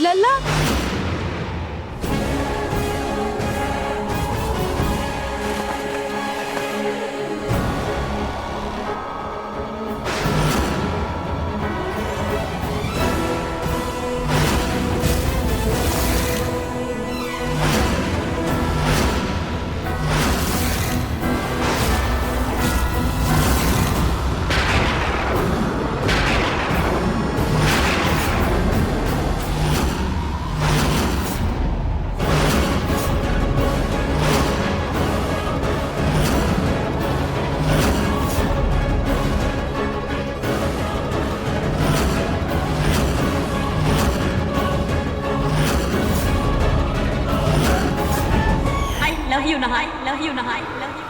Lalla love you Nahai, love you Nahai, love you.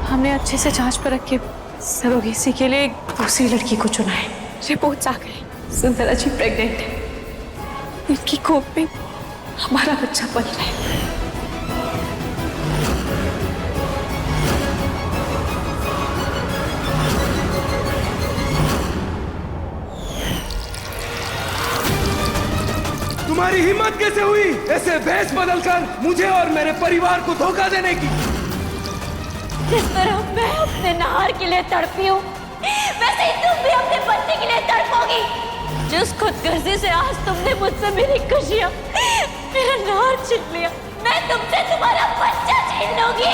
हमने अच्छे से जांच परख के सरोगेसी के लिए एक दूसरी लड़की को चुना है। रिपोर्ट्स आ गई, सुंदरा जी प्रेग्नेंट है। इनकी कोख में हमारा बच्चा पल रहा है। तुम्हारी हिम्मत कैसे हुई ऐसे भेष बदलकर मुझे और मेरे परिवार को धोखा देने की? जिस तरह मैं अपने नहार के लिए तड़पी हूँ, वैसे ही तुम भी अपने पति के लिए तड़पोगी। जिस खुदगर्जी से आज तुमने मुझसे मेरी खुशियाँ, मेरा नहार छीन लिया, मैं तुमसे तुम्हारा बच्चा छीन लूंगी।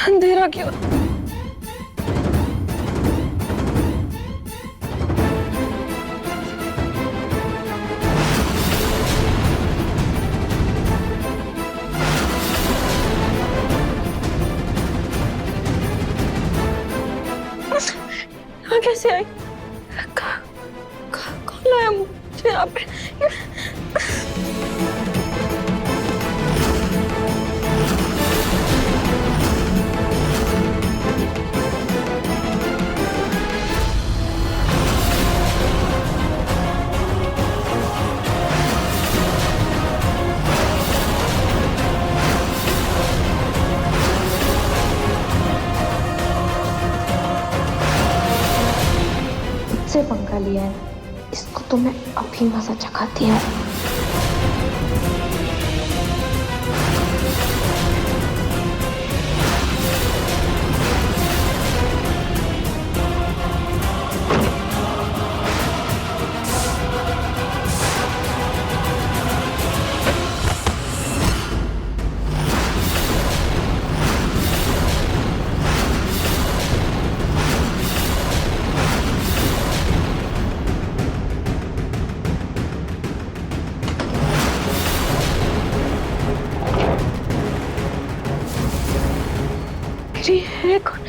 अंधेरा क्यों? कैसे आई? कौन लाया मुझे यहाँ पे? से पंगा लिया है, इसको तो मैं अभी मजा चखाती हूँ। है कौन?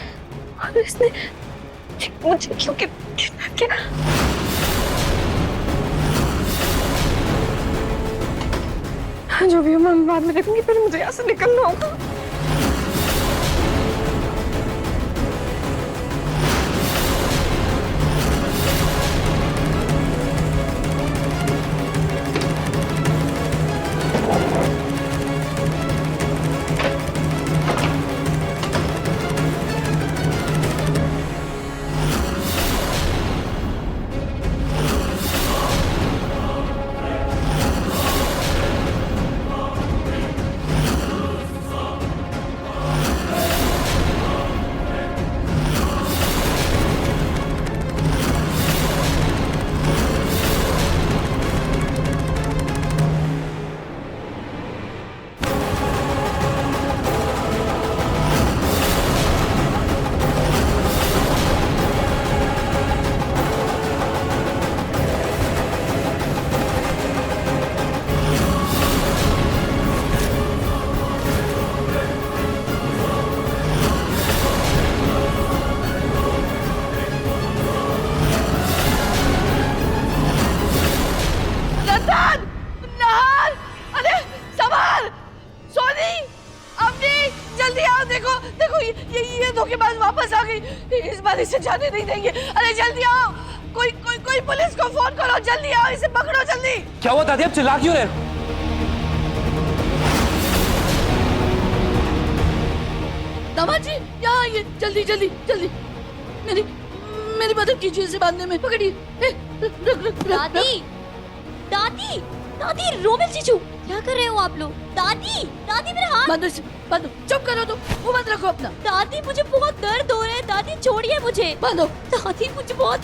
और इसने मुझे क्यों क्या? जो भी हो मैं बाद में देखूंगी, पहले मुझे यहाँ से निकलना होगा। जल्दी आओ, कोई कोई कोई पुलिस को फोन करो, जल्दी आओ, इसे पकड़ो जल्दी। क्या हुआ दादी, आप चिल्ला क्यों रहे हो? दामाद जी यहाँ आइए, जल्दी जल्दी जल्दी, मेरी मेरी मदद कीजिए इसे बांधने में, पकड़िए। दादी दादी दादी, रोमिल जीजू क्या कर रहे हो आप लोग? दादी दादी मेरा हाथ। बांधो इसे, बांधो, चुप करो तुम, मुंह बंद रखो अपना। दादी मुझे बहुत दर्द हो रहा है, दादी छोड़िए मुझे। बांधो। दादी मुझे बहुत।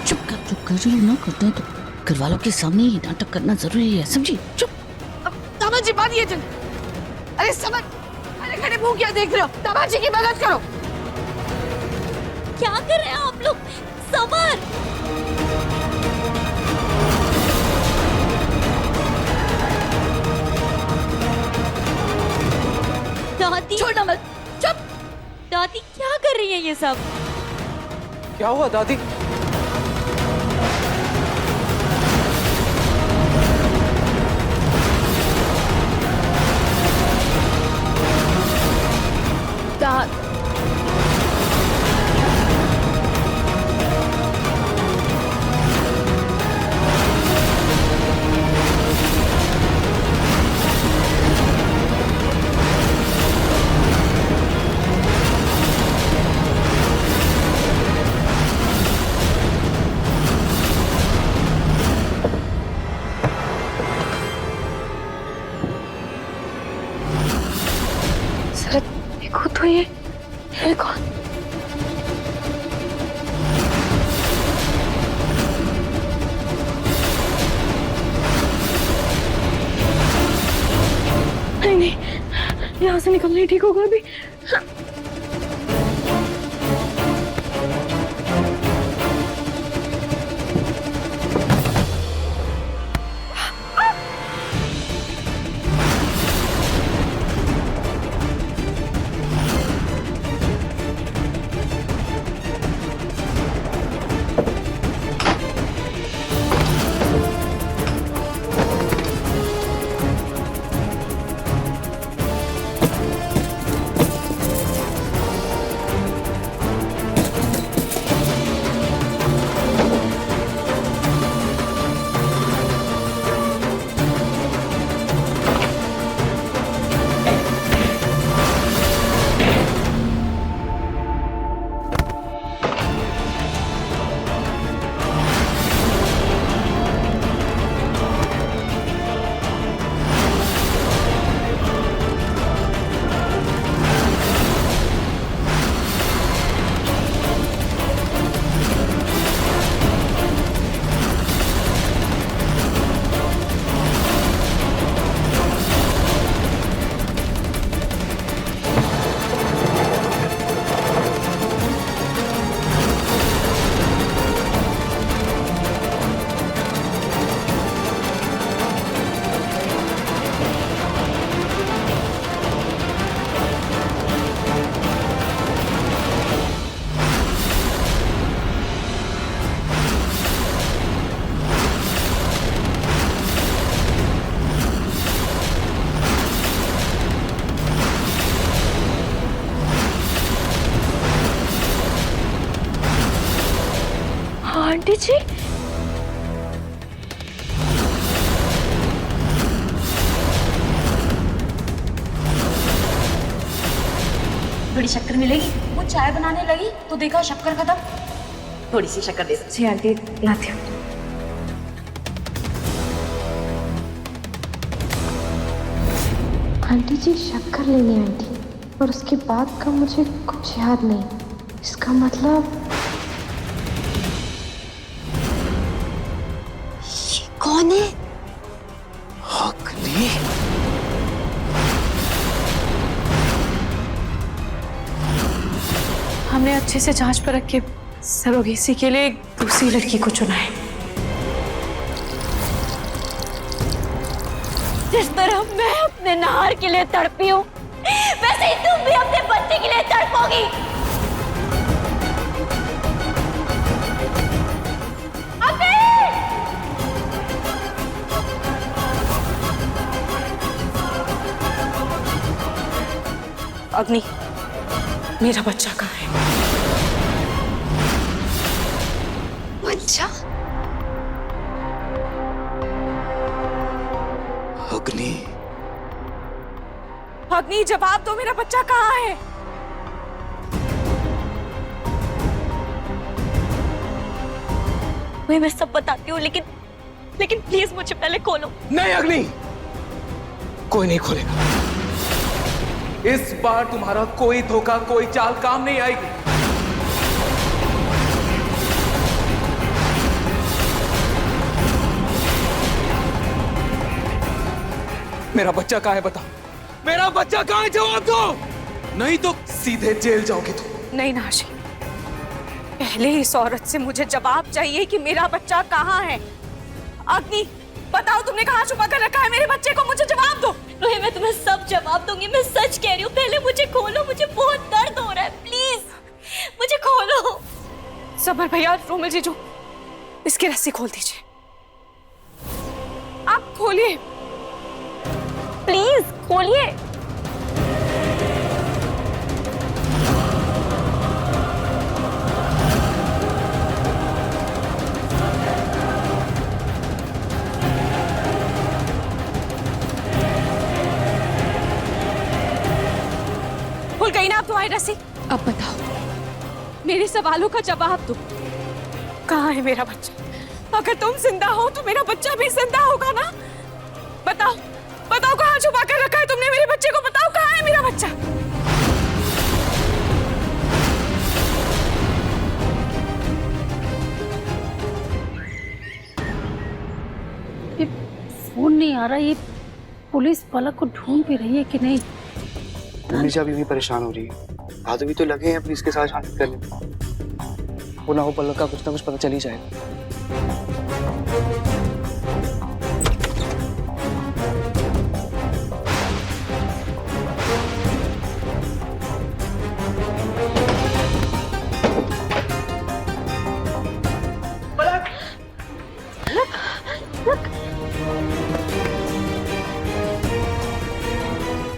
चुप कर जो ना करते हैं तो घर वालों के सामने ही नाटक करना जरूरी है, समझी? चुप। अब दामाद जी बांधिए जल्दी। अरे समझ, अरे खड़े मुंह क्या देख रहे हो? दामाद जी की मदद करो। क्या कर रहे हैं आप लोग? समर दादी, छोड़ना मत, चुप। दादी क्या कर रही है ये सब? क्या हुआ दादी? दाद देखो तो ये कौन? नहीं नहीं, यहाँ से निकलना ही ठीक होगा अभी। आंटी जी, थोड़ी शक्कर मिलेगी? वो चाय बनाने लगी तो देखा शक्कर खत्म। थोड़ी सी शक्कर दे सकती। जी आंटी लाती हूँ। आंटी जी शक्कर लेने आई थी और उसके बाद का मुझे कुछ याद नहीं। इसका मतलब ये कौन है? अग्नि? हमने अच्छे से जांच परख के सरोगेसी के लिए एक दूसरी लड़की को चुना है। जिस तरह मैं अपने नार के लिए तड़पी हूँ, वैसे ही तुम भी अपने बच्चे के लिए तड़पोगी। अग्नि, मेरा बच्चा कहाँ है? अच्छा अग्नि, अग्नि जवाब दो, मेरा बच्चा कहाँ है? मैं सब बताती हूँ, लेकिन प्लीज मुझे पहले खोलो। नहीं अग्नि, कोई नहीं खोलेगा। इस बार तुम्हारा कोई धोखा, कोई चाल काम नहीं आएगी। मेरा बच्चा कहाँ है बताओ, मेरा बच्चा कहाँ है, जवाब दो, नहीं तो सीधे जेल जाओगे तुम। नहीं नाशी, पहले इस औरत से मुझे जवाब चाहिए कि मेरा बच्चा कहाँ है। अग्नि बताओ, तुमने कहाँ छुपा कर रखा है मेरे बच्चे को? मुझे जवाब दो। रोहित, मैं तुम्हें सब जवाब दूंगी, मैं सच कह रही हूँ। पहले मुझे खोलो, मुझे बहुत दर्द हो रहा है, प्लीज मुझे खोलो। समर भैया, रोमिल जीजू, इसकी रस्सी खोल दीजिए। आप खोलिए, प्लीज खोलिए। खुल गई ना अब तुम्हारी रस्सी? अब बताओ, मेरे सवालों का जवाब दो। कहाँ है मेरा बच्चा? अगर तुम जिंदा हो तो मेरा बच्चा भी जिंदा होगा ना? बताओ बताओ, कहाँ छुपा कर रखा है तुमने मेरे बच्चे को? बताओ कहाँ है मेरा बच्चा? ये फोन नहीं आ रहा, ये पुलिस पलक को ढूंढ भी रही है कि नहीं? पुलिस अभी भी परेशान हो रही है। आदमी भी तो लगे हैं पुलिस के साथ शांति करने। वो ना हो पलक का कुछ ना कुछ पता चल ही जाएगा।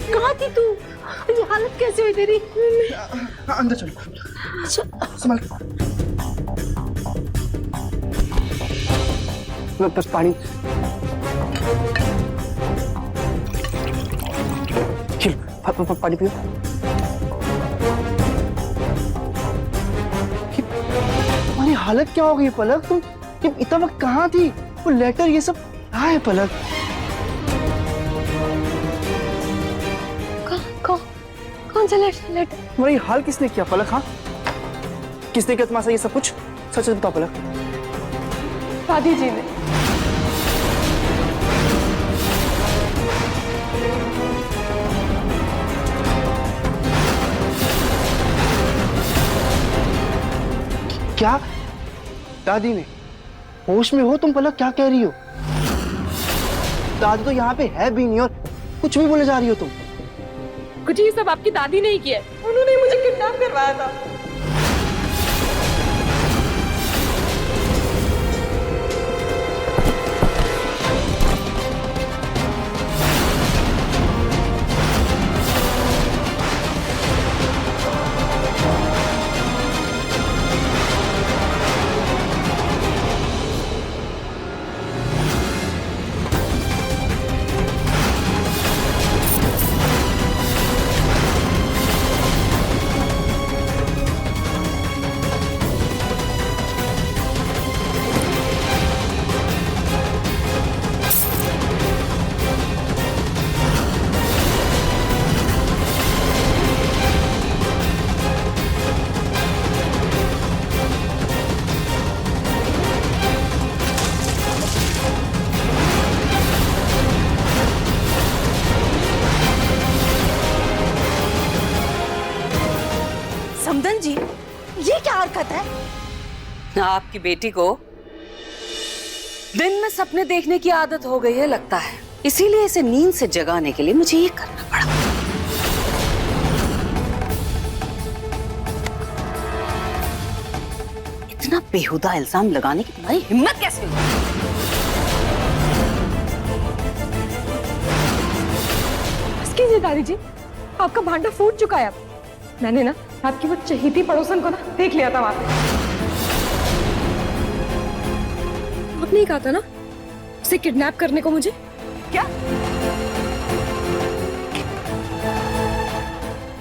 कहाँ थी तू? ये हालत कैसे हुई तेरी? अंदर चलो, संभाल। बस पानी। पानी पियो। तुम्हारी हालत क्या हो गई पलक? तुम इतना वक्त कहाँ थी? वो लेटर ये सब कहाँ है पलक? कौन सा लेटर? तुम्हारी हाल किसने किया पलक? हाँ, किसने किया तुम्हारे साथ ये सब कुछ? सच बताओ पलक। दादी जी ने। क्या दादी ने? होश में हो तुम पलक? क्या कह रही हो? दादी तो यहाँ पे है भी नहीं और कुछ भी बोले जा रही हो तुम। कुछ ये सब आपकी दादी ने ही किया। उन्होंने मुझे किडनैप करवाया था। समदन जी, ये क्या हरकत है? आपकी बेटी को दिन में सपने देखने की आदत हो गई है लगता है, इसीलिए इसे नींद से जगाने के लिए मुझे ये करना पड़ा। इतना बेहुदा इल्जाम लगाने की तुम्हारी हिम्मत कैसे हुई? कीजिए दादी जी, आपका भांडा फूट चुका है। मैंने ना आपकी वो चहेती पड़ोसन को ना देख लिया था वहां पे। आपने ही कहा था ना उसे किडनैप करने को मुझे। क्या?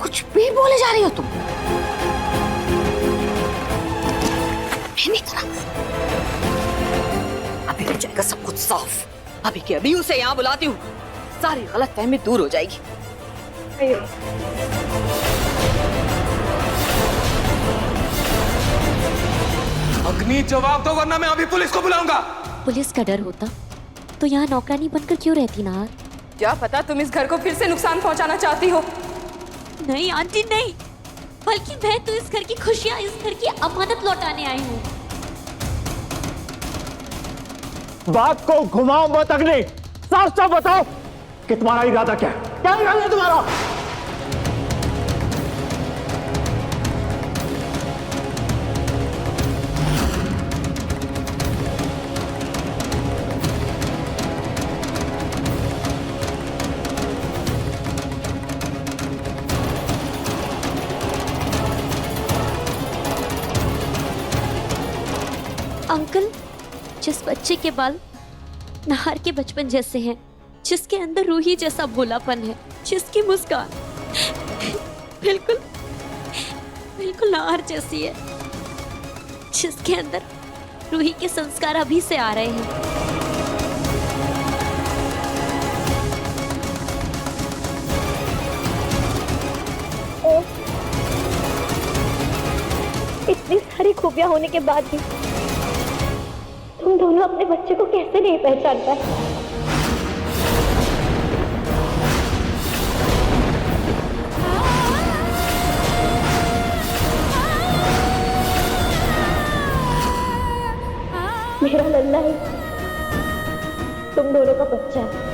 कुछ भी बोले जा रही हो तुम। नहीं करा। अभी हो जाएगा सब कुछ साफ। अभी के अभी उसे यहाँ बुलाती हूँ, सारी गलतफहमी दूर हो जाएगी। अग्नि जवाब दो वरना मैं अभी पुलिस को बुलाऊंगा। पुलिस का डर होता तो यहाँ नौकरानी बनकर क्यों रहती नार? क्या पता तुम इस घर को फिर से नुकसान पहुंचाना चाहती हो। नहीं आंटी नहीं, बल्कि मैं तो इस घर की खुशियाँ, इस घर की अमानत लौटाने आई हूँ। बात को घुमाओ मत अग्नि, साफ साफ बताओ कि तुम्हारा इरादा क्या है? क्या इरादा है तुम्हारा? अंकल, जिस बच्चे के बाल नाहर के बचपन जैसे हैं, जिसके अंदर रूही जैसा भोलापन है, जिसकी मुस्कान बिल्कुल बिल्कुल नाहर जैसी है, जिसके अंदर रूही के संस्कार अभी से आ रहे हैं। इतनी सारी खूबियां होने के बाद भी तुम दोनों अपने बच्चे को कैसे नहीं पहचान पाए? मेरा लल्ला ही तुम दोनों का बच्चा है।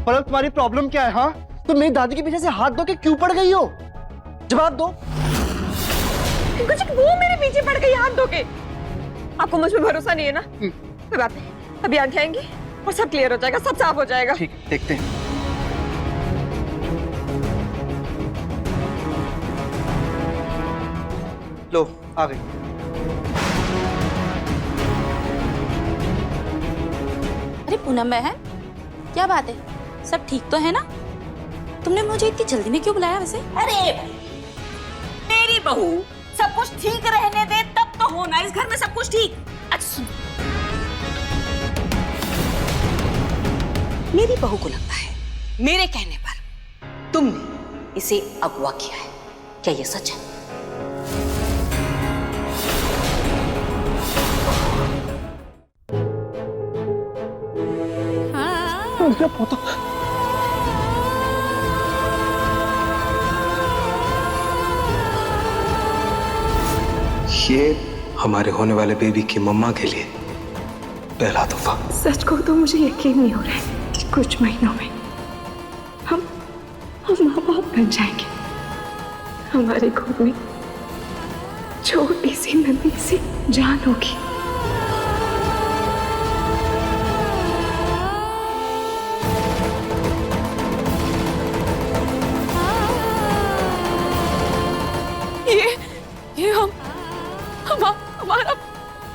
पलक, तुम्हारी प्रॉब्लम क्या है? हाँ, तुम मेरी दादी के पीछे से हाथ धो के क्यों पड़ गई हो? जवाब दो। कुछ वो मेरे पीछे पड़ गई हाथ धो के। आपको मुझ में भरोसा नहीं है ना? कोई बात नहीं, अभी आंटी आएंगी और सब क्लियर हो जाएगा, सब साफ हो जाएगा। ठीक, देखते हैं। लो, आ गई। अरे पूनम बहन, क्या बात है? सब ठीक तो है ना? तुमने मुझे इतनी जल्दी में क्यों बुलाया वैसे? अरे मेरी बहू, सब कुछ ठीक रहने दे तब तो होना इस घर में सब कुछ ठीक। अच्छा सुन, मेरी बहू को लगता है मेरे कहने पर तुमने इसे अगवा किया है, क्या ये सच है? ये हमारे होने वाले बेबी की मम्मा के लिए पहला तोहफा। सच को तो मुझे यकीन नहीं हो रहा है कि कुछ महीनों में हम माँ बाप बन जाएंगे। हमारे गोद में छोटी सी नन्ही सी जान होगी। ये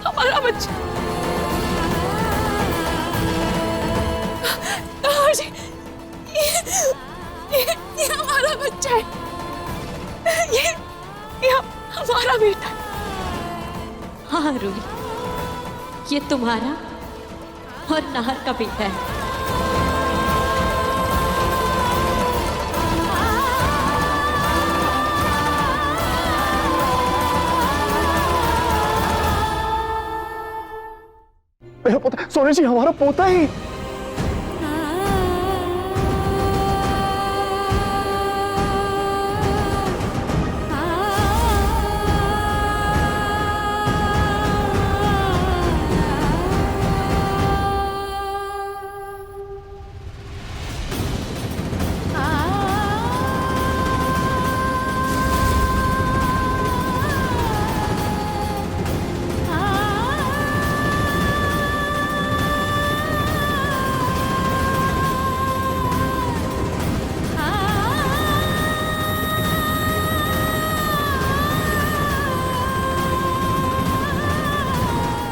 हमारा बच्चा। जी, ये हमारा बच्चा है। ये हमारा बेटा है। हाँ रूही, ये तुम्हारा और नाहर का बेटा है। मेरा पोता, सोनी जी हमारा पोता ही।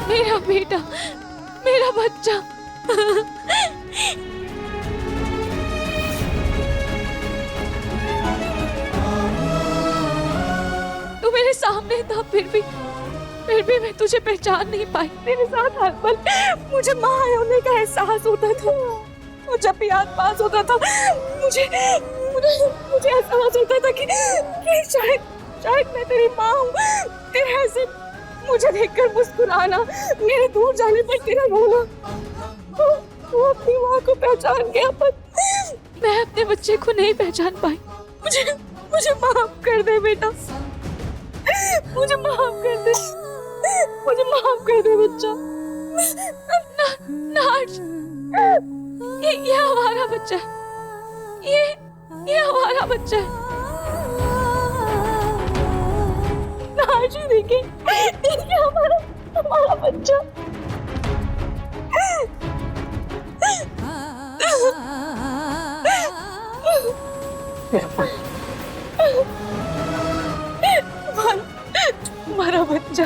मेरा बेटा, मेरा बच्चा। तू मेरे सामने था, फिर भी मैं तुझे पहचान नहीं पाई। मेरे साथ हर पल मुझे माँ होने का एहसास होता था, और जब भी याद पास होता था मुझे एहसास होता था कि शायद मैं तेरी माँ हूँ। तेरे ऐसे मुझे देखकर मुस्कुराना, मेरे दूर जाने पर तेरा रोना, वो अपनी माँ को पहचान गया, पर मैं अपने बच्चे को नहीं पहचान पाई। मुझे माफ कर दे बेटा, मुझे माफ कर दे, मुझे माफ कर दे बच्चा। नाज, ये हमारा बच्चा है, ये हमारा बच्चा है। नाज, देखिए हमारा बच्चा। हमारा बच्चा।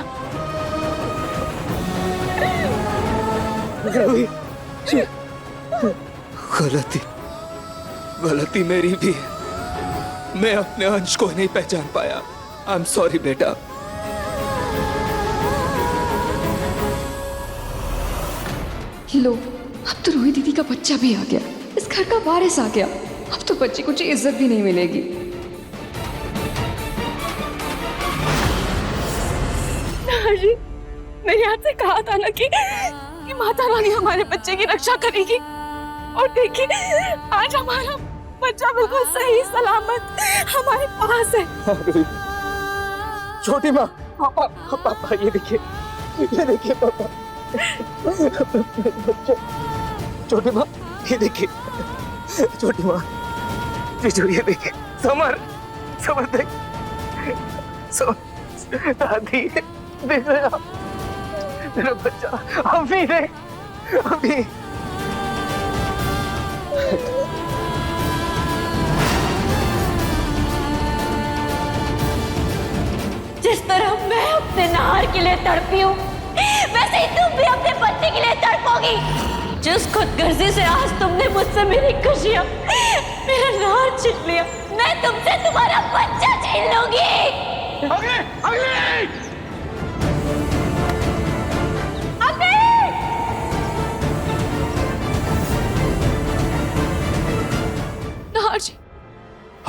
गलती मेरी भी है। मैं अपने अंश को नहीं पहचान पाया। आई एम सॉरी बेटा। लो, अब तो रूही दीदी का बच्चा भी आ गया, इस घर का वारिस आ गया। अब तो बच्चे को इज्जत भी नहीं मिलेगी। जी, मैंने आपसे कहा था ना कि माता रानी हमारे बच्चे की रक्षा करेगी, और देखिए आज हमारा बच्चा बिल्कुल सही सलामत हमारे पास है। छोटी माँ, पापा ये देखिए पापा। छोटी माँ ये देखिए, छोटी माँ ये देखिए। समर देख, दादी देख रहे आप मेरा बच्चा। अभी देख, अभी जिस तरह मैं अपने नार के लिए तड़पी हूँ, वैसे ही तुम भी अपने बच्चे के लिए तड़पोगी। जिस खुदगर्जी से आज तुमने मुझसे मेरी खुशियां, मेरा नार छीन लिया, मैं तुमसे तुम्हारा बच्चा छीन लूंगी।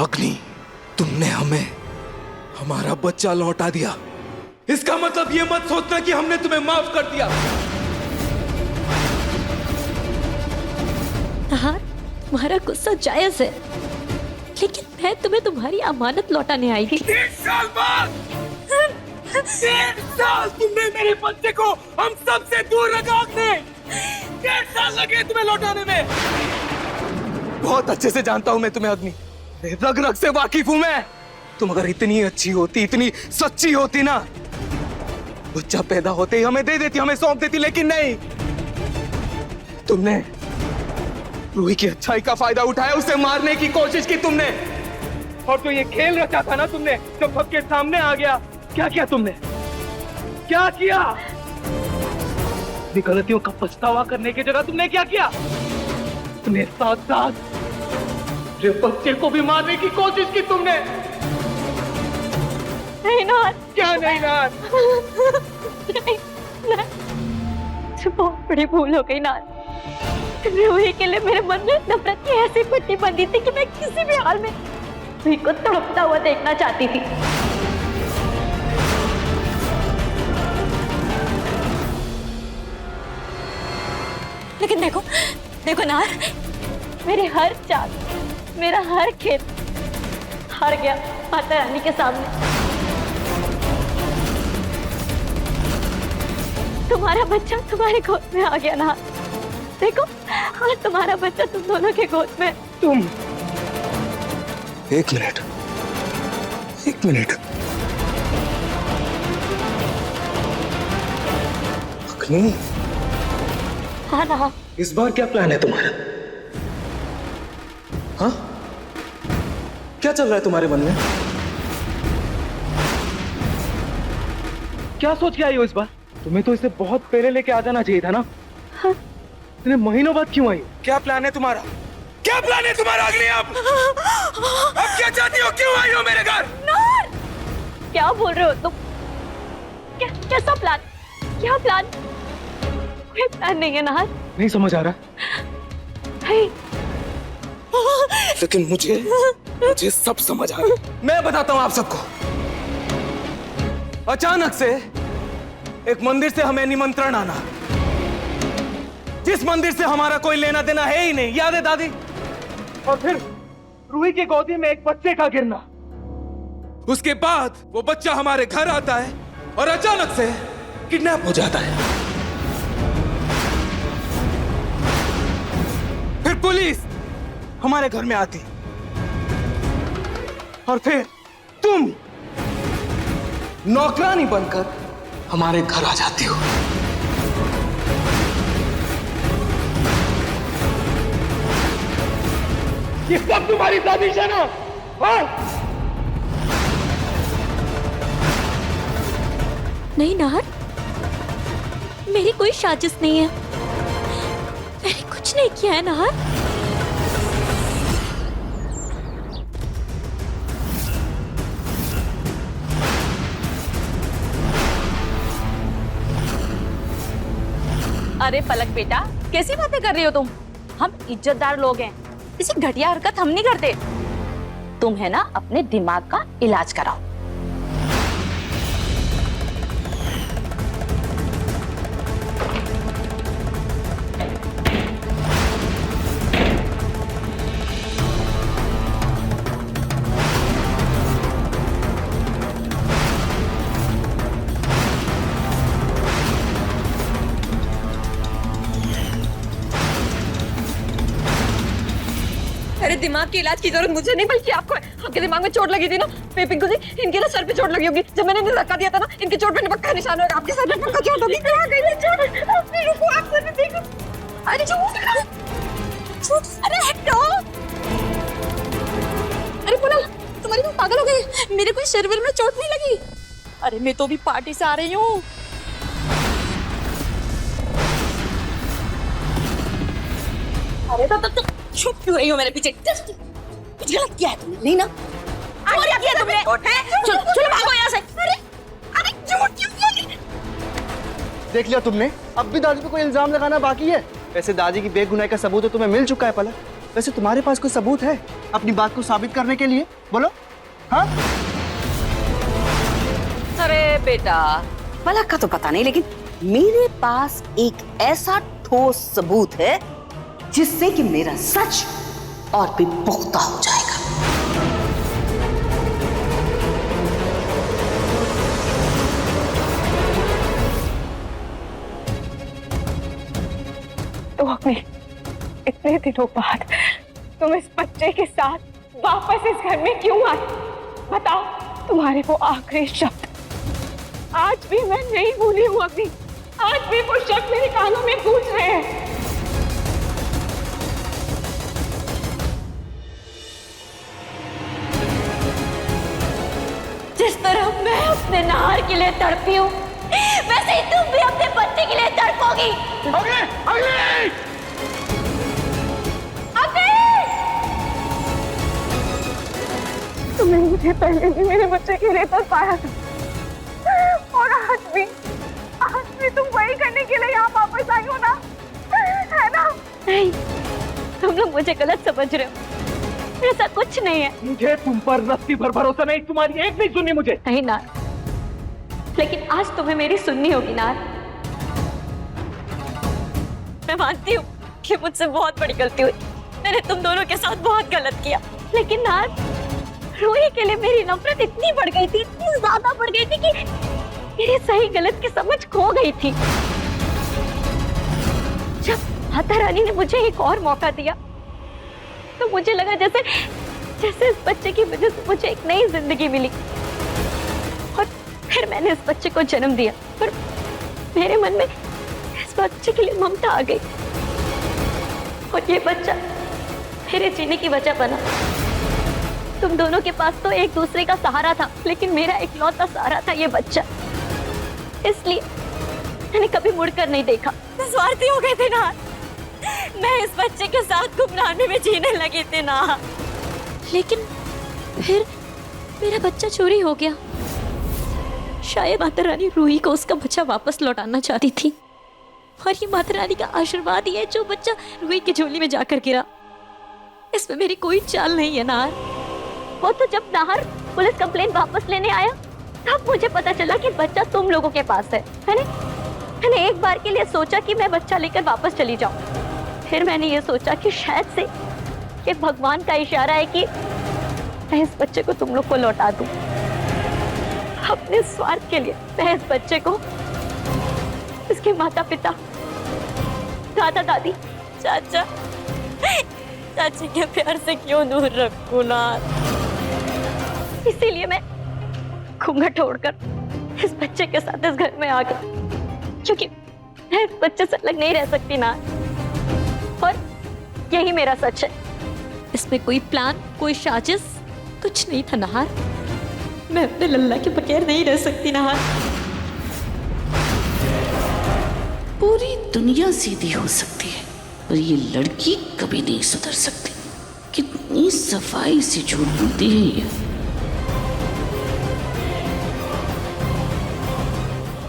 अग्नि, तुमने हमें हमारा बच्चा लौटा दिया। इसका मतलब ये मत सोचना कि हमने तुम्हें माफ कर दिया। तुम्हारा गुस्सा जायज है, लेकिन मैं तुम्हें तुम्हारी अमानत लौटाने आई थी। 3 साल बाद 3 साल तुमने मेरे बच्चे को हम सबसे दूर रखा। 3 साल लगे तुम्हें लौटाने में। बहुत अच्छे से जानता हूं मैं तुम्हें अग्नि, रग रग से वाकिफ हूं मैं। तुम अगर इतनी अच्छी होती, इतनी सच्ची होती ना, बच्चा पैदा होते ही हमें दे देती, हमें सौंप देती, लेकिन नहीं। तुमने रूही की अच्छाई का फायदा उठाया, उसे मारने की कोशिश की तुमने। और तो ये खेल रचा था ना तुमने, जब सबके सामने आ गया, क्या किया तुमने? क्या किया? अपनी गलतियों का पछतावा करने की जगह तुमने क्या किया? तुमने साथ साथ जो बच्चे को भी मारने की कोशिश की तुमने। नहीं नार। क्या नहीं नार? नहीं, बहुत बड़ी भूल हो गई नार। रूही के लिए मेरे मन में नफरत की ऐसी पट्टी बंधी थी कि मैं किसी भी हाल में रूही को तड़पता हुआ देखना चाहती थी। लेकिन देखो देखो नार, मेरे हर चाल, मेरा हर खेल हार गया माता रानी के सामने। तुम्हारा बच्चा तुम्हारे गोद में आ गया ना। देखो आज तुम्हारा बच्चा तुम दोनों के गोद में। तुम एक मिनट, एक मिनट। अग्नि, हाँ ना, इस बार क्या प्लान है तुम्हारा? हाँ, क्या चल रहा है तुम्हारे मन में? क्या सोच के आई हो इस बार? तुम्हें तो इसे बहुत पहले लेके आ जाना चाहिए था ना। हाँ? इतने महीनों बाद क्यों आई? क्या प्लान है तुम्हारा? क्या प्लान है तुम्हारा अग्नि? अब क्या चाहती हो? क्यों आई हो मेरे घर? नार! क्या बोल रहे हो तुम? कैसा प्लान? क्या प्लान? कोई प्लान नहीं है नार। नहीं समझ आ रहा। नहीं। लेकिन मुझे सब समझ आ गया। मैं बताता हूँ आप सबको। अचानक से एक मंदिर से हमें निमंत्रण आना, जिस मंदिर से हमारा कोई लेना देना है ही नहीं, याद है दादी? और फिर रूही की गोदी में एक बच्चे का गिरना। उसके बाद वो बच्चा हमारे घर आता है और अचानक से किडनैप हो जाता है। फिर पुलिस हमारे घर में आती और फिर तुम नौकरानी बनकर हमारे घर आ जाती हो। ये सब तुम्हारी साजिश है ना? नहीं नार, मेरी कोई साजिश नहीं है। मैंने कुछ नहीं किया है नार। अरे पलक बेटा, कैसी बातें कर रही हो तुम? हम इज्जतदार लोग हैं, इसी घटिया हरकत हम नहीं करते। तुम है ना अपने दिमाग का इलाज कराओ। अरे दिमाग के इलाज की जरूरत मुझे नहीं बल्कि आपको है। आपके दिमाग में चोट लगी थी ना पिंकू जी, इनके ना सर पे चोट लगी होगी। जब मैंने इन्हें धक्का दिया था ना, इनके चोट पे पक्का निशान होगा। आपके सर पे पक्का चोट होगी। कहाँ गई ये चोट? अपने रुको, आप सर पे देखो। अरे चोट, अरे हटो। अरे पूनम, तुम्हारी मुंह पागल हो गई। मेरे कोई शरीर में चोट नहीं लगी। अरे मैं तो भी पार्टी से आ रही हूँ। अरे तो चुप क्यों रही हो मेरे पीछे? कुछ गलत किया है तुमने? नहीं ना? क्या किया तुमने? चलो चलो भागो यहाँ से। अरे झूठ क्यों बोली? देख लिया तुमने? अब भी दादी पे कोई इल्जाम लगाना बाकी है। वैसे दादी की बेगुनाही का सबूत तो तुम्हें मिल चुका है पलक। वैसे तुम्हारे पास कोई सबूत है अपनी बात को साबित करने के लिए? बोलो। हाँ? अरे बेटा, पलक का तो पता नहीं, लेकिन मेरे पास एक ऐसा ठोस सबूत है जिससे कि मेरा सच और भी पुख्ता हो जाएगा। तो अग्नि, इतने दिनों बाद तुम इस बच्चे के साथ वापस इस घर में क्यों आई? बताओ, तुम्हारे वो आखिरी शब्द आज भी मैं नहीं भूली हूँ अग्नि। आज भी वो शब्द मेरे कानों में गूंज रहे हैं। जिस तरह मैं अपने नार के लिए तड़पी हूँ, वैसे ही तुम भी अपने बच्चे के लिए तड़पोगी। अग्नि! अग्नि! तुमने मुझे पहले भी मेरे बच्चे के लिए तड़पाया था, और आज भी तुम वही करने के लिए यहाँ वापस आई हो ना, है ना? नहीं, तुम लोग मुझे गलत समझ रहे हो। ऐसा कुछ नहीं है। मुझे तुम पर रत्ती भर भरोसा नहीं, तुम्हारी एक नहीं सुनी मुझे। नहीं नार, लेकिन आज तुम्हें मेरी सुननी होगी नार। मैं मानती हूँ कि मुझसे बहुत बड़ी गलती हुई। मैंने तुम दोनों के साथ बहुत गलत किया, लेकिन नार, रूही के लिए मेरी नफरत इतनी बढ़ गई थी, इतनी ज्यादा बढ़ गई थी कि मेरी सही गलत की समझ खो गई थी। जब माता रानी ने मुझे एक और मौका दिया तो मुझे लगा जैसे जैसे इस बच्चे की वजह से मुझे एक नई जिंदगी मिली। और फिर मैंने इस बच्चे को जन्म दिया, पर मेरे मन में इस बच्चे के लिए ममता आ गई और ये बच्चा मेरे जीने की वजह बना। तुम दोनों के पास तो एक दूसरे का सहारा था, लेकिन मेरा इकलौता सहारा था ये बच्चा। इसलिए मैंने कभी मुड़कर नहीं देखा। स्वार्थी हो गए थे ना, मैं इस बच्चे के साथ गुमनामी में जीने लगी थी ना। लेकिन फिर मेरा बच्चा चोरी हो गया। शायद माता रानी रूही को उसका बच्चा वापस लौटाना चाहती थी, और ये माता रानी का आशीर्वाद ही है जो बच्चा रूही की झोली में जाकर गिरा। इसमें मेरी कोई चाल नहीं है नाहर। वो तो जब नाहर पुलिस कंप्लेंट वापस लेने आया तब मुझे पता चला कि बच्चा तुम लोगों के पास है ना? मैंने एक बार के लिए सोचा कि मैं बच्चा लेकर वापस चली जाऊं। फिर मैंने ये सोचा कि शायद से ये भगवान का इशारा है कि मैं इस बच्चे को तुम लोग को लौटा दूं। अपने स्वार्थ के लिए मैं इस बच्चे को इसके माता पिता, दादा दादी, चाचा चाची के प्यार से क्यों दूर रखूं ना? इसीलिए मैं घूंघट छोड़कर इस बच्चे के साथ इस घर में आ गई, क्योंकि मैं इस बच्चे से अलग नहीं रह सकती ना। और यही मेरा सच है। इसमें कोई प्लान, कोई साजिश कुछ नहीं था नाहर। मैं अपने लल्ला के बगैर नहीं रह सकती नाहर। पूरी दुनिया सीधी हो सकती है, पर ये लड़की कभी नहीं सुधर सकती। कितनी सफाई से झूठ बोलती है ये।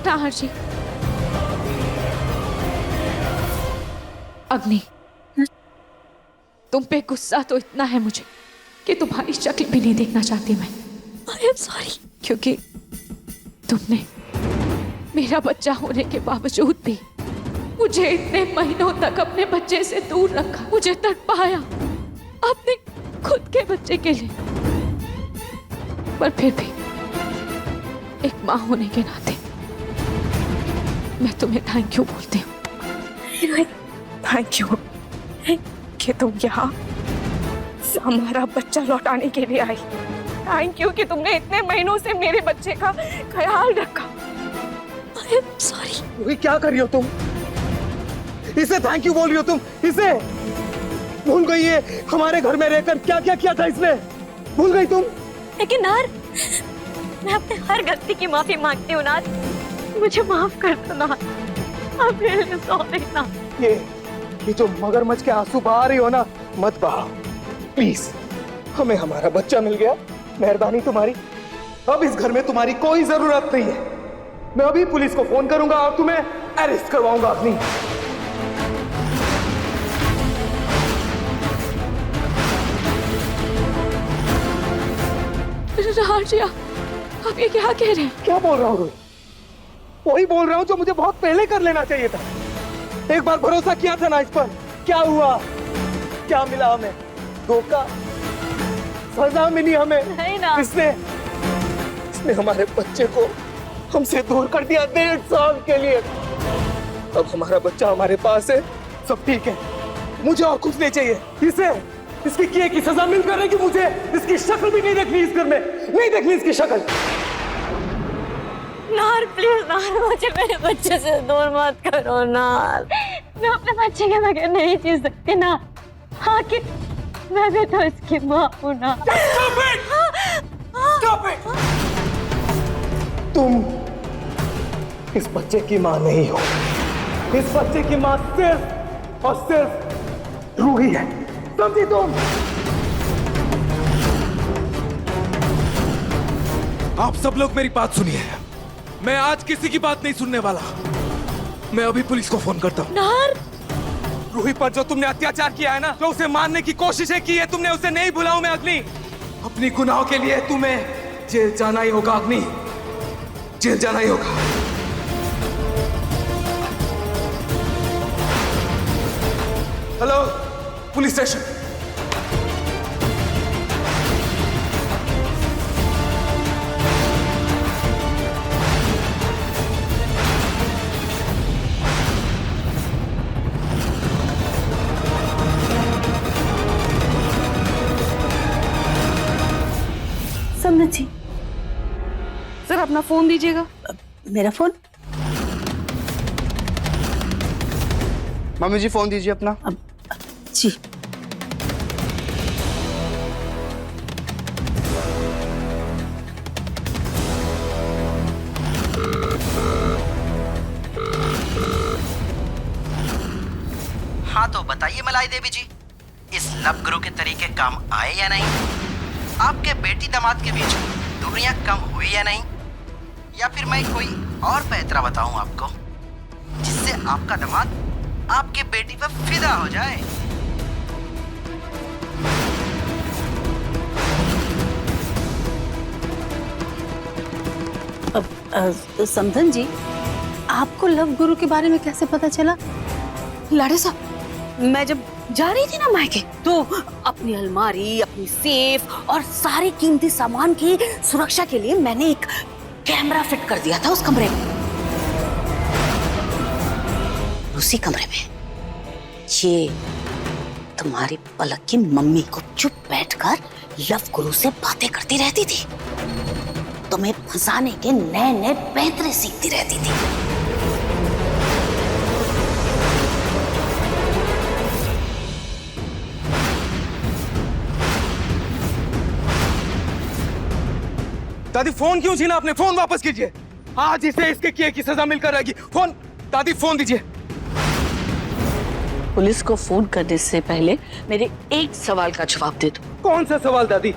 नाहर जी, अग्नि, तुम पे गुस्सा तो इतना है मुझे कि तुम्हारी शक्ल भी नहीं देखना चाहती मैं। I am sorry. क्योंकि तुमने मेरा बच्चा होने के बावजूद भी मुझे इतने महीनों तक अपने बच्चे से दूर रखा, मुझे तड़पाया अपने खुद के बच्चे के लिए। पर फिर भी एक माँ होने के नाते मैं तुम्हें थैंक यू बोलती हूँ। थैंक यू कि तुम यहाँ हमारा बच्चा लौटाने के लिए आई। थैंक यू कि तुमने इतने महीनों से मेरे बच्चे का ख्याल रखा। I am sorry. रूही, क्या कर रही हो तुम? इसे थैंक यू बोल रही हो तुम? इसे भूल गई है हमारे घर में रहकर क्या क्या किया था इसने? भूल गई तुम? लेकिन नार, मैं अपने हर गलती की माफी मांगती हूँ नार। मुझे माफ कर दो नार। I'm really sorry ना। ये जो मगरमच्छ के आंसू बहा रही हो ना, मत बहाओ प्लीज। हमें हमारा बच्चा मिल गया, मेहरबानी तुम्हारी। अब इस घर में तुम्हारी कोई जरूरत नहीं है। मैं अभी पुलिस को फोन करूंगा और तुम्हें अरेस्ट करवाऊंगा अपनी। नाहर जी, आप ये क्या कह रहे हैं? क्या बोल रहा हूँ रोही? वही बोल रहा हूँ जो मुझे बहुत पहले कर लेना चाहिए था। एक बार भरोसा किया था ना इस पर। क्या हुआ? क्या मिला हमें? धोखा, सजा मिली हमें। नहीं ना। इसने हमारे बच्चे को हमसे दूर कर दिया 1.5 साल के लिए। अब हमारा बच्चा हमारे पास है, सब ठीक है। मुझे और कुछ नहीं चाहिए। इसकी किए की सजा मिल कर कि मुझे इसकी शक्ल भी नहीं देखनी इस घर में, नहीं देखनी इसकी शक्ल। नार प्लीज नार, मुझे मेरे बच्चे से दूर मत करो नार। मैं अपने बच्चे के बगैर नहीं जी सकती ना। आखिर मैं भी तो इसकी माँ हूँ ना। Stop it! तुम इस बच्चे की माँ नहीं हो। इस बच्चे की माँ सिर्फ और सिर्फ रूही है, समझी तुम? आप सब लोग मेरी बात सुनिए। मैं आज किसी की बात नहीं सुनने वाला। मैं अभी पुलिस को फोन करता हूँ। नार, रूही पर जो तुमने अत्याचार किया है ना, जो उसे मारने की कोशिशें की है तुमने, उसे नहीं भुलाऊं मैं अग्नि। अपनी गुनाहों के लिए तुम्हें जेल जाना ही होगा अग्नि, जेल जाना ही होगा। Hello, police station. समझ जी, सर अपना फोन दीजिएगा। मेरा फोन? मम्मी जी फोन दीजिए अपना। जी। हाँ तो बताइए मलाई देवी जी, इस लव गुरु के तरीके काम आए या नहीं? आपके बेटी दामाद के बीच दूरियां कम हुई या नहीं? या फिर मैं कोई और पैतरा बताऊं आपको जिससे आपका दामाद आपके बेटी पर फिदा हो जाए? समधन जी, आपको लव गुरु के बारे में कैसे पता चला? लाड़े साहब, मैं जब जा रही थी ना मायके, तो अपनी अलमारी, अपनी सेफ और सारे कीमती सामान की सुरक्षा के लिए मैंने एक कैमरा फिट कर दिया था उस कमरे में। उसी कमरे में ये तुम्हारी पलक की मम्मी को चुप बैठकर लव गुरु से बातें करती रहती थी, तुम्हें फंसाने के नए नए पैतरे सीखती रहती थी। दादी फोन क्यों छीना आपने? फोन वापस कीजिए। आज इसे इसके किए की सजा मिलकर रहेगी। फोन, दादी फोन दीजिए। पुलिस को फोन करने से पहले मेरे एक सवाल का जवाब दे दो। कौन सा सवाल दादी?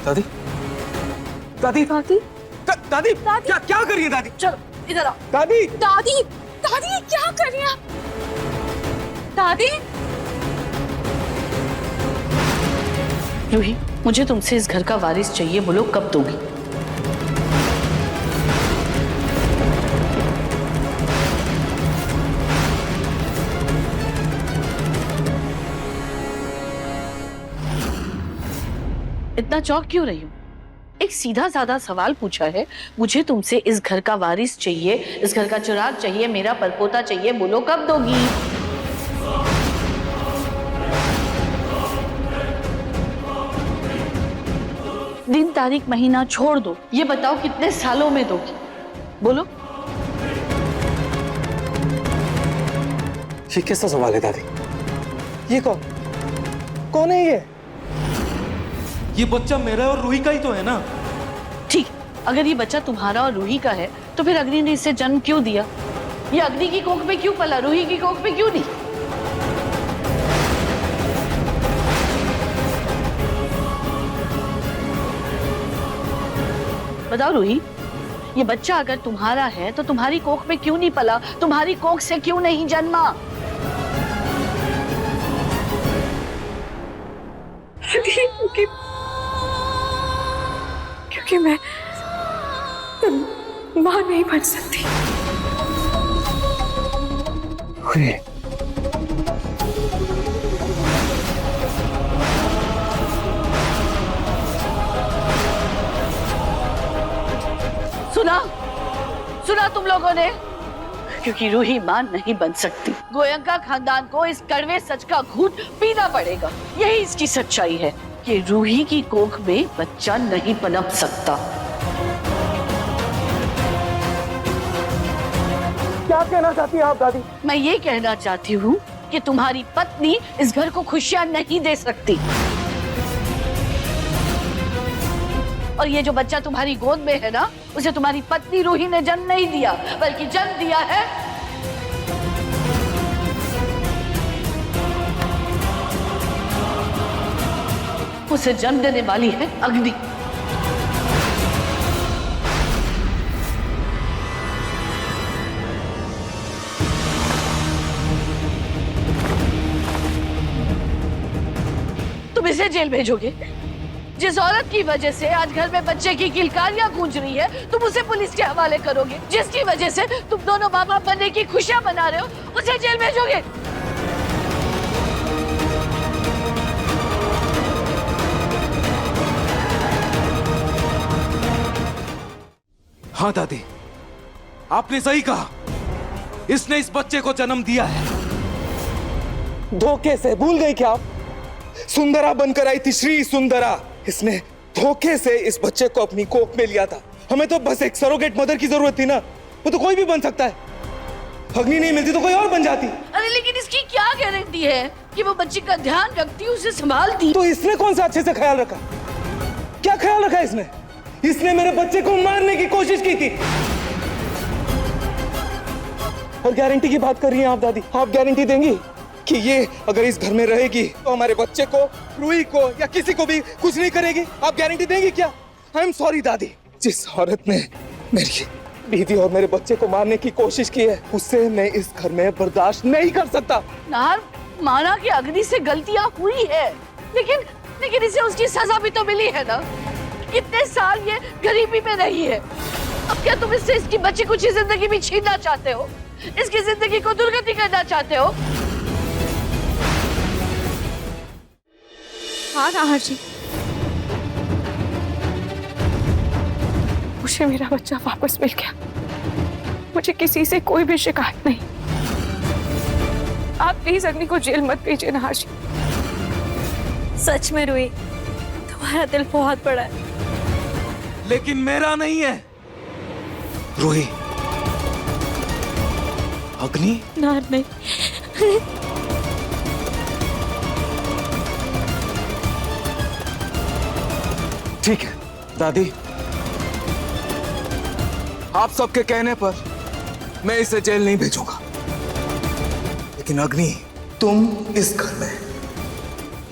दादी दादी दादी, दादी क्या क्या कर रही है दादी? चलो इधर आओ। दादी दादी, दादी ये क्या कर रही हैं आप? दादी, रूही, मुझे तुमसे इस घर का वारिस चाहिए, बोलो कब दोगी? इतना चौंक क्यों रही हो? एक सीधा साधा सवाल पूछा है, मुझे तुमसे इस घर का वारिस चाहिए, इस घर का चिराग चाहिए, मेरा परपोता चाहिए, बोलो कब दोगी? दिन तारीख महीना छोड़ दो, ये बताओ कितने सालों में दोगी, बोलो। ये कैसा सवाल है दादी? ये कौन कौन है ये बच्चा मेरा और रूही का ही तो है ना? ठीक, अगर ये बच्चा तुम्हारा और रूही का है तो फिर अग्नि ने इसे जन्म क्यों दिया? ये अग्नि की कोख में क्यों पला, रूही की कोख में क्यों नहीं? बताओ रूही, ये बच्चा अगर तुम्हारा है तो तुम्हारी कोख में क्यों नहीं पला, तुम्हारी कोख से क्यों नहीं जन्मा? क्योंकि मैं मां नहीं बन सकती। सुना सुना तुम लोगों ने? क्योंकि रूही मां नहीं बन सकती, गोयंका खानदान को इस कड़वे सच का घूंट पीना पड़ेगा। यही इसकी सच्चाई है कि रूही की कोख में बच्चा नहीं पनप सकता। क्या कहना चाहती हैं आप दादी? मैं ये कहना चाहती हूँ कि तुम्हारी पत्नी इस घर को खुशियां नहीं दे सकती, और ये जो बच्चा तुम्हारी गोद में है ना, उसे तुम्हारी पत्नी रूही ने जन्म नहीं दिया, बल्कि जन्म दिया है उसे जन्म देने वाली है अग्नि। तुम इसे जेल भेजोगे? जिस औरत की वजह से आज घर में बच्चे की किलकारियां गूंज रही है, तुम उसे पुलिस के हवाले करोगे। जिसकी वजह से तुम दोनों माँ बाप बनने की खुशियां मना रहे हो, उसे जेल भेजोगे। हाँ दादी, आपने सही कहा। इसने इस बच्चे को जन्म दिया है धोखे से। भूल गई क्या आप? सुंदरा बनकर आई थी, श्री सुंदरा। इसने धोखे से इस बच्चे को अपनी कोख में लिया था। हमें तो बस एक सरोगेट मदर की जरूरत थी ना। वो तो कोई भी बन सकता है। अग्नि नहीं मिलती तो कोई और बन जाती। अरे लेकिन इसकी क्या गारंटी है कि वो बच्ची का ध्यान रखती, उसे संभालती? तो इसने कौन सा अच्छे से ख्याल रखा? क्या ख्याल रखा इसने? इसने मेरे बच्चे को मारने की कोशिश की थी। और गारंटी की बात कर रही हैं आप दादी? आप गारंटी देंगी कि ये अगर इस घर में रहेगी तो हमारे बच्चे को, रूही को या किसी को भी कुछ नहीं करेगी? आप गारंटी देंगी क्या? आई एम सॉरी दादी, जिस औरत ने मेरी बीवी और मेरे बच्चे को मारने की कोशिश की है, उससे मैं इस घर में बर्दाश्त नहीं कर सकता। नार, माना कि अग्नि से गलतियां हुई है, लेकिन इसे उसकी सजा भी तो मिली है ना। इतने साल ये गरीबी में रही है। अब क्या तुम इससे इसकी बच्ची कुछ ही जिंदगी भी छीनना चाहते हो? इसकी जिंदगी को दुर्गति करना चाहते हो? हाँ नाहर जी, मुझे मेरा बच्चा वापस मिल गया। मुझे किसी से कोई भी शिकायत नहीं। आप प्लीज अग्नि को जेल मत भेजिए नाहर जी। सच में रूही, तुम्हारा दिल बहुत बड़ा है। लेकिन मेरा नहीं है। रूही, अग्नि नार नहीं। ठीक है दादी, आप सबके कहने पर मैं इसे जेल नहीं भेजूंगा। लेकिन अग्नि, तुम इस घर में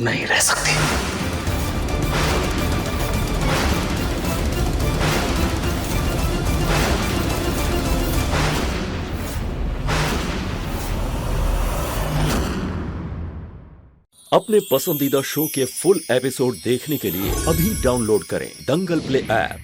नहीं रह सकती। अपने पसंदीदा शो के फुल एपिसोड देखने के लिए अभी डाउनलोड करें दंगल प्ले ऐप।